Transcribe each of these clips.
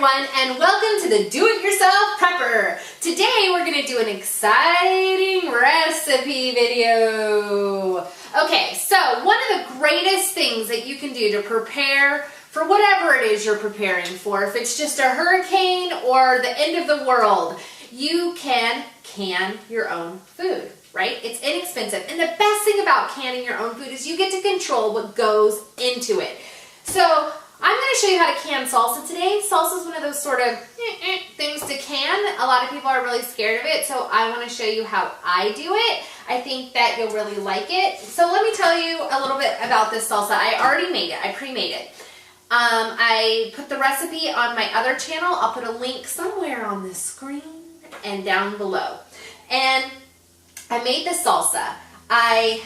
everyone, and welcome to the Do-It-Yourself Prepper. Today we're going to do an exciting recipe video. Okay, so one of the greatest things that you can do to prepare for whatever it is you're preparing for, if it's just a hurricane or the end of the world, you can can your own food, right? It's inexpensive, and the best thing about canning your own food is you get to control what goes into it. So I'm going to show you how to can salsa today. Salsa is one of those sort of things to can. A lot of people are really scared of it, so I want to show you how I do it. I think that you'll really like it. So let me tell you a little bit about this salsa. I already made it. I pre-made it. I put the recipe on my other channel. I'll put a link somewhere on the screen and down below. And I made this salsa. I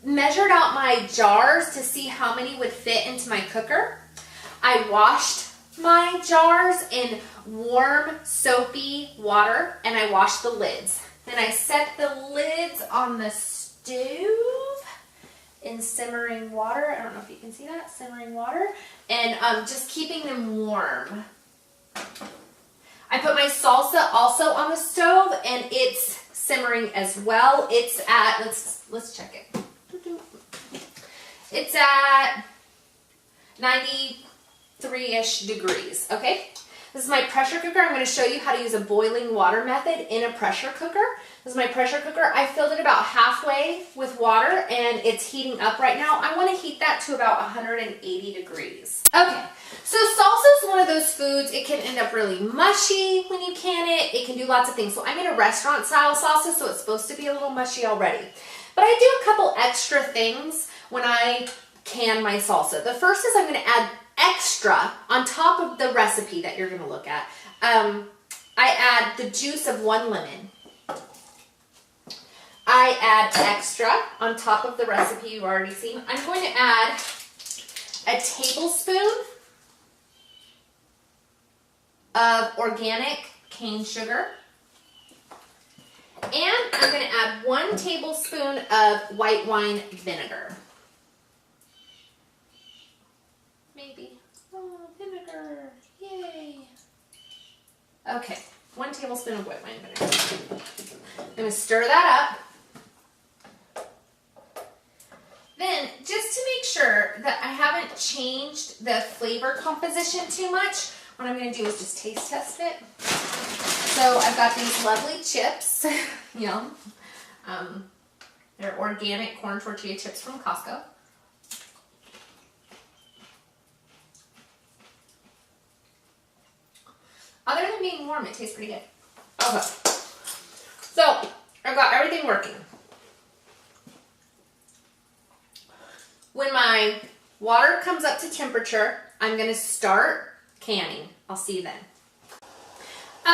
measured out my jars to see how many would fit into my cooker. I washed my jars in warm, soapy water, and I washed the lids. Then I set the lids on the stove in simmering water. I don't know if you can see that, simmering water, and just keeping them warm. I put my salsa also on the stove, and it's simmering as well. It's at, let's check it. It's at 93-ish degrees, okay? This is my pressure cooker. I'm going to show you how to use a boiling water method in a pressure cooker. This is my pressure cooker. I filled it about halfway with water, and it's heating up right now. I want to heat that to about 180 degrees. Okay, so salsa is one of those foods. It can end up really mushy when you can it. It can do lots of things. So I made a restaurant style salsa, so it's supposed to be a little mushy already. But I do a couple extra things when I can my salsa. The first is I'm going to add extra on top of the recipe that you're going to look at. I add the juice of 1 lemon. I add extra on top of the recipe you've already seen. I'm going to add a tablespoon of organic cane sugar. And I'm going to add 1 tablespoon of white wine vinegar. Maybe. Oh, vinegar. Yay. Okay, 1 tablespoon of white wine vinegar. I'm going to stir that up. Then, just to make sure that I haven't changed the flavor composition too much, what I'm going to do is just taste test it. So I've got these lovely chips. Yum. They're organic corn tortilla chips from Costco. Other than being warm, it tastes pretty good. Okay. So I've got everything working. When my water comes up to temperature, I'm going to start canning. I'll see you then.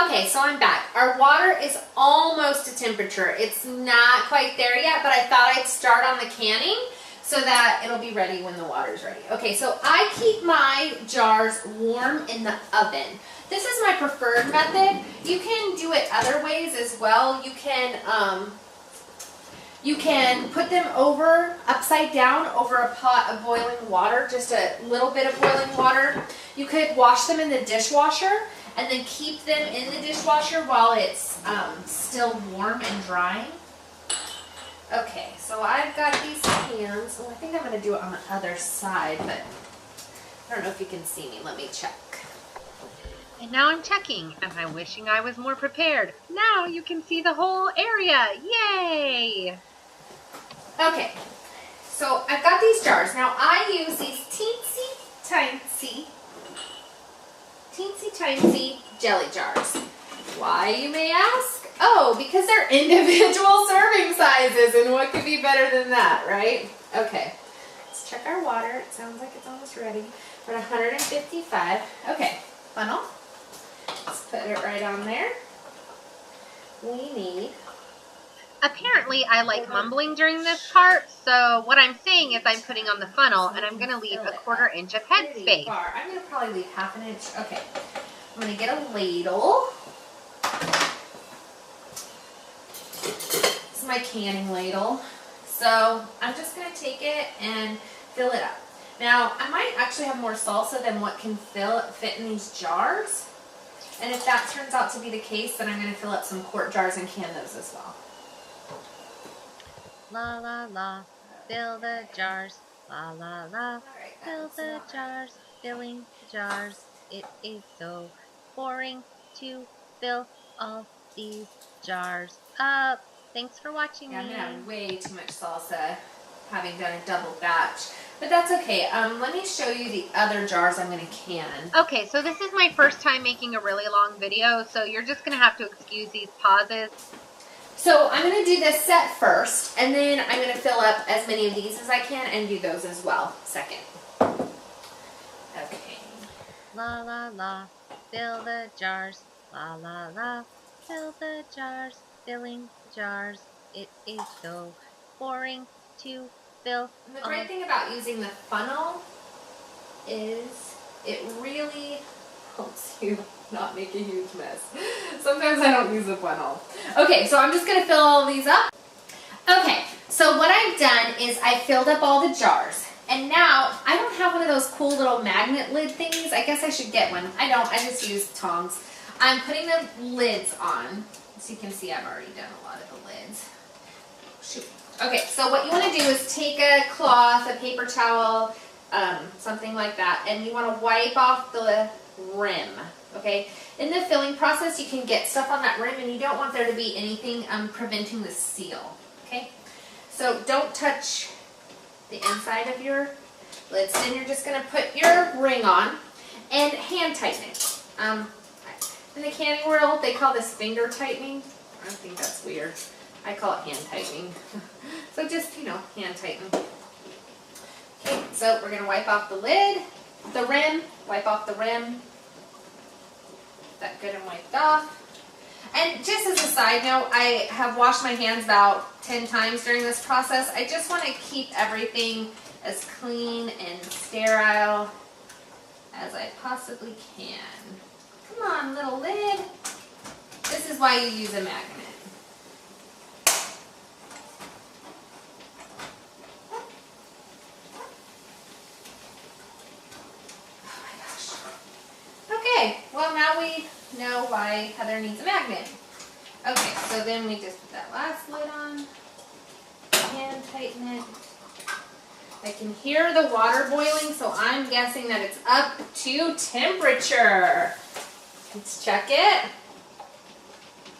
Okay, so I'm back. Our water is almost to temperature. It's not quite there yet, but I thought I'd start on the canning so that it'll be ready when the water's ready. Okay, so I keep my jars warm in the oven. This is my preferred method. You can do it other ways as well. You can put them upside down over a pot of boiling water, just a little bit of boiling water. You could wash them in the dishwasher and then keep them in the dishwasher while it's still warm and drying. Okay, so I've got these pans. Oh, I think I'm going to do it on the other side, but I don't know if you can see me. Let me check. And now I'm checking. Am I wishing I was more prepared? Now you can see the whole area. Yay! Okay, so I've got these jars. Now I use these teensy jelly jars. Why, you may ask? Oh, because they're individual serving sizes, and what could be better than that, right? Okay, let's check our water. It sounds like it's almost ready. We're at 155. Okay, funnel. Let's put it right on there. We need... Apparently, I like mumbling during this part, so what I'm saying is I'm putting on the funnel, and I'm going to leave a 1/4 inch of head space. I'm going to probably leave 1/2 inch. Okay, I'm going to get a ladle. This is my canning ladle. So I'm just going to take it and fill it up. Now, I might actually have more salsa than what can fit in these jars. And if that turns out to be the case, then I'm going to fill up some quart jars and can those as well. La la la, fill the jars. La la la, fill the jars. Filling the jars. It is so boring to fill all these jars up. Thanks for watching. Yeah, I'm going to have way too much salsa, having done a double batch. But that's okay. Let me show you the other jars I'm going to can. Okay, so this is my first time making a really long video, so you're just going to have to excuse these pauses. So I'm going to do this set first, and then I'm going to fill up as many of these as I can and do those as well second. Okay. La la la, fill the jars. La la la, fill the jars. Filling the jars. It is so boring to fill. And the great thing about using the funnel is it really helps you not make a huge mess. Sometimes I don't use a funnel. Okay, so I'm just going to fill all these up. Okay, so what I've done is I filled up all the jars. And now, I don't have one of those cool little magnet lid thingies. I guess I should get one. I don't. I just use tongs. I'm putting the lids on. As you can see, I've already done a lot of the lids. Shoot. Okay, so what you want to do is take a cloth, a paper towel, something like that, and you want to wipe off the rim, okay? In the filling process, you can get stuff on that rim, and you don't want there to be anything preventing the seal, okay? So don't touch the inside of your lids. Then you're just going to put your ring on and hand tighten it. In the canning world, they call this finger tightening. I think that's weird. I call it hand tightening. So just, you know, hand tighten. Okay, so we're going to wipe off the lid, the rim, wipe off the rim. That good and wiped off. And just as a side note, I have washed my hands about 10 times during this process. I just want to keep everything as clean and sterile as I possibly can. Come on, little lid. This is why you use a magnet. Oh my gosh. Okay, well now we know why Heather needs a magnet. Okay, so then we just put that last lid on, hand tighten it. I can hear the water boiling, so I'm guessing that it's up to temperature. Let's check it.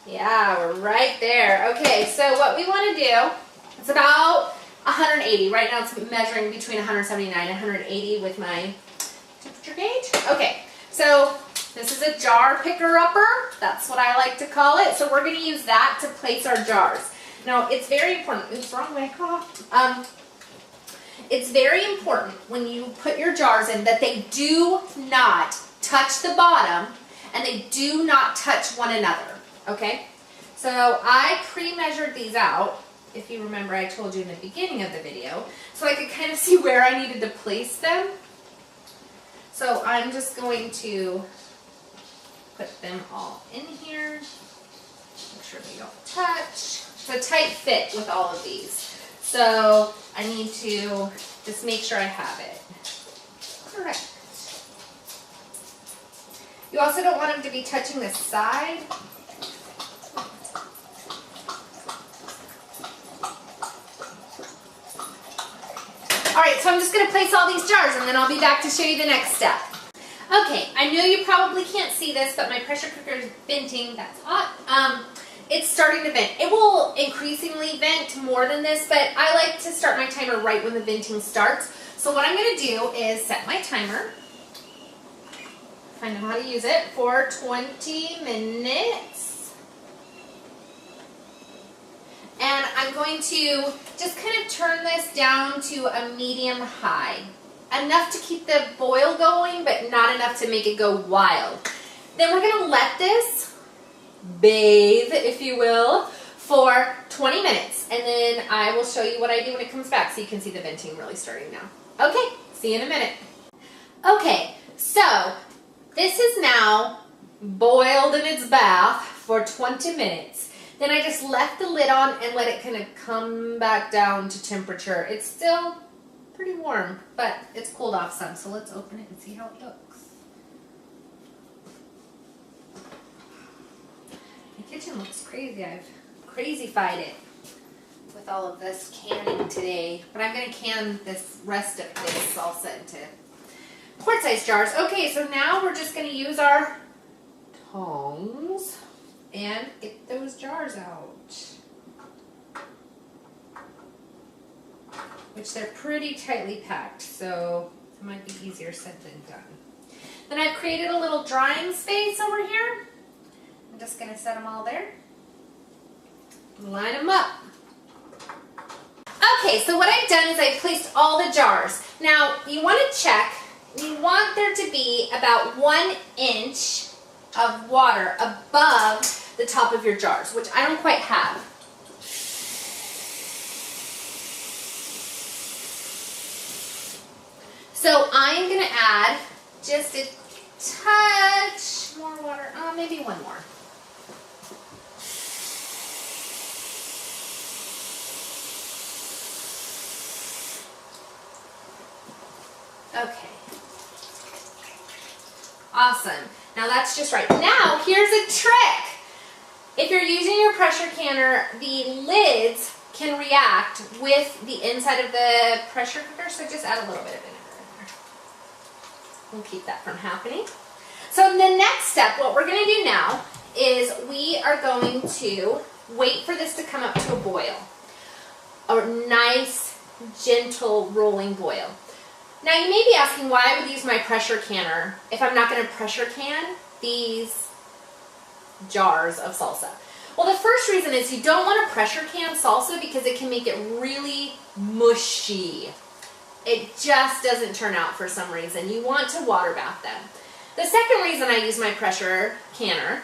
Yeah, we're right there. Okay, so what we want to do, it's about 180. Right now it's measuring between 179 and 180 with my temperature gauge. Okay, so this is a jar picker-upper. That's what I like to call it. So we're going to use that to place our jars. Now, it's very important. Oops, wrong way. It's very important when you put your jars in that they do not touch the bottom and they do not touch one another, okay? So I pre-measured these out, if you remember I told you in the beginning of the video, so I could kind of see where I needed to place them. So I'm just going to put them all in here, make sure they don't touch. It's a tight fit with all of these. So I need to just make sure I have it correct. You also don't want them to be touching the side. Alright, so I'm just going to place all these jars and then I'll be back to show you the next step. Okay, I know you probably can't see this, but my pressure cooker is venting. That's hot. It's starting to vent. It will increasingly vent more than this, but I like to start my timer right when the venting starts. So what I'm going to do is set my timer. I know how to use it for 20 minutes. And I'm going to just kind of turn this down to a medium high. Enough to keep the boil going, but not enough to make it go wild. Then we're going to let this bathe, if you will, for 20 minutes. And then I will show you what I do when it comes back so you can see the venting really starting now. Okay, see you in a minute. Okay, so this is now boiled in its bath for 20 minutes. Then I just left the lid on and let it kind of come back down to temperature. It's still pretty warm, but it's cooled off some. So let's open it and see how it looks. kitchen looks crazy. I've crazy-fied it with all of this canning today. But I'm going to can this rest of this salsa into quart-sized jars. Okay, so now we're just going to use our tongs and get those jars out. Which they're pretty tightly packed, so it might be easier said than done. Then I've created a little drying space over here. I'm just going to set them all there. Line them up. Okay, so what I've done is I've placed all the jars. Now, you want to check, you want there to be about 1 inch of water above the top of your jars, which I don't quite have. So I'm going to add just a touch more water, maybe one more. Okay. Awesome. Now that's just right. Now here's a trick. If you're using your pressure canner, the lids can react with the inside of the pressure cooker, so just add a little bit of vinegar in there. We'll keep that from happening. So the next step, what we're going to do now is we are going to wait for this to come up to a boil. A nice, gentle, rolling boil. Now you may be asking why I would use my pressure canner if I'm not going to pressure can these jars of salsa. Well, the first reason is you don't want to pressure can salsa because it can make it really mushy. It just doesn't turn out for some reason. You want to water bath them. The second reason I use my pressure canner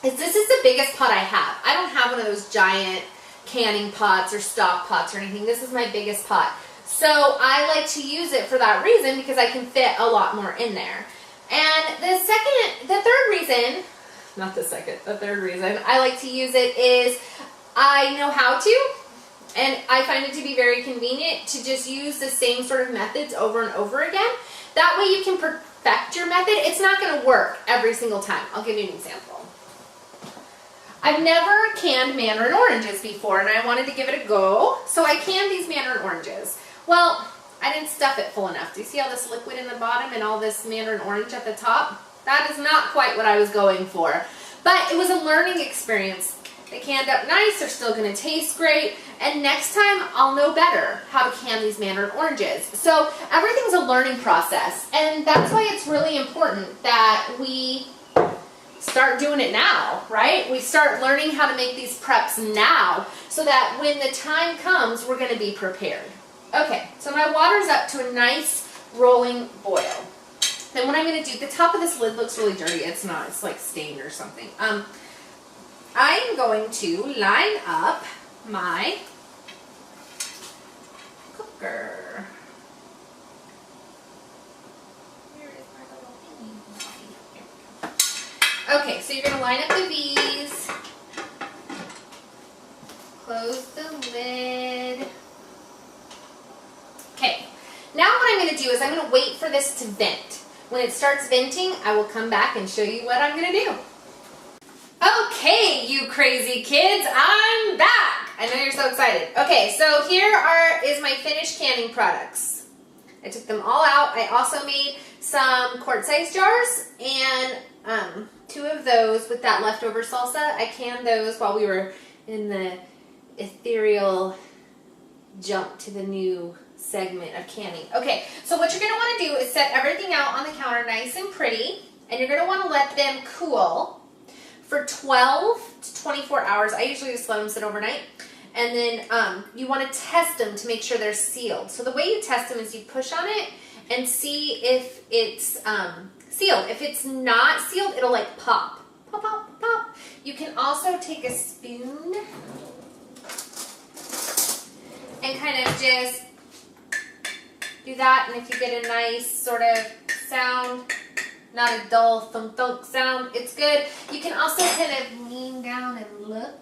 is this is the biggest pot I have. I don't have one of those giant canning pots or stock pots or anything. This is my biggest pot. So I like to use it for that reason because I can fit a lot more in there. And the third reason I like to use it is I know how to, and I find it to be very convenient to just use the same sort of methods over and over again. That way you can perfect your method. It's not going to work every single time. I'll give you an example. I've never canned mandarin oranges before, and I wanted to give it a go, so I canned these mandarin oranges. Well, I didn't stuff it full enough. Do you see all this liquid in the bottom and all this mandarin orange at the top? That is not quite what I was going for. But it was a learning experience. They canned up nice, they're still going to taste great, and next time I'll know better how to can these mandarin oranges. So everything's a learning process, and that's why it's really important that we start doing it now, right? We start learning how to make these preps now so that when the time comes, we're going to be prepared. Okay, so my water's up to a nice rolling boil. Then what I'm going to do, the top of this lid looks really dirty. It's not, it's like stained or something. I'm going to line up my cooker. Where is my little thingy? Okay, so you're going to line up the V's, close the lid. Okay, now what I'm going to do is I'm going to wait for this to vent. When it starts venting, I will come back and show you what I'm going to do. Okay, you crazy kids, I'm back. I know you're so excited. Okay, so here is my finished canning products. I took them all out. I also made some quart-sized jars and 2 of those with that leftover salsa. I canned those while we were in the ethereal jump to the new segment of canning. Okay, so what you're going to want to do is set everything out on the counter nice and pretty, and you're going to want to let them cool for 12 to 24 hours. I usually just let them sit overnight. And then you want to test them to make sure they're sealed. So the way you test them is you push on it and see if it's sealed. If it's not sealed, it'll like pop. Pop, pop, pop. You can also take a spoon and kind of just do that, and if you get a nice sort of sound, not a dull thunk-thunk sound, it's good. You can also kind of lean down and look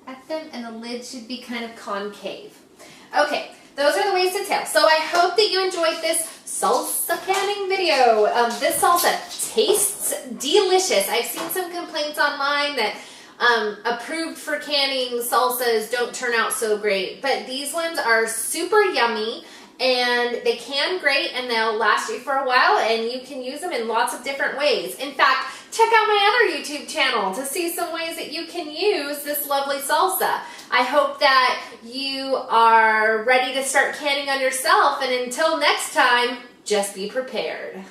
at them, and the lid should be kind of concave. Okay, those are the ways to tell. So I hope that you enjoyed this salsa canning video. This salsa tastes delicious. I've seen some complaints online that approved for canning salsas don't turn out so great, but these ones are super yummy and they can great and they'll last you for a while and you can use them in lots of different ways. In fact, check out my other YouTube channel to see some ways that you can use this lovely salsa. I hope that you are ready to start canning on yourself, and until next time, just be prepared.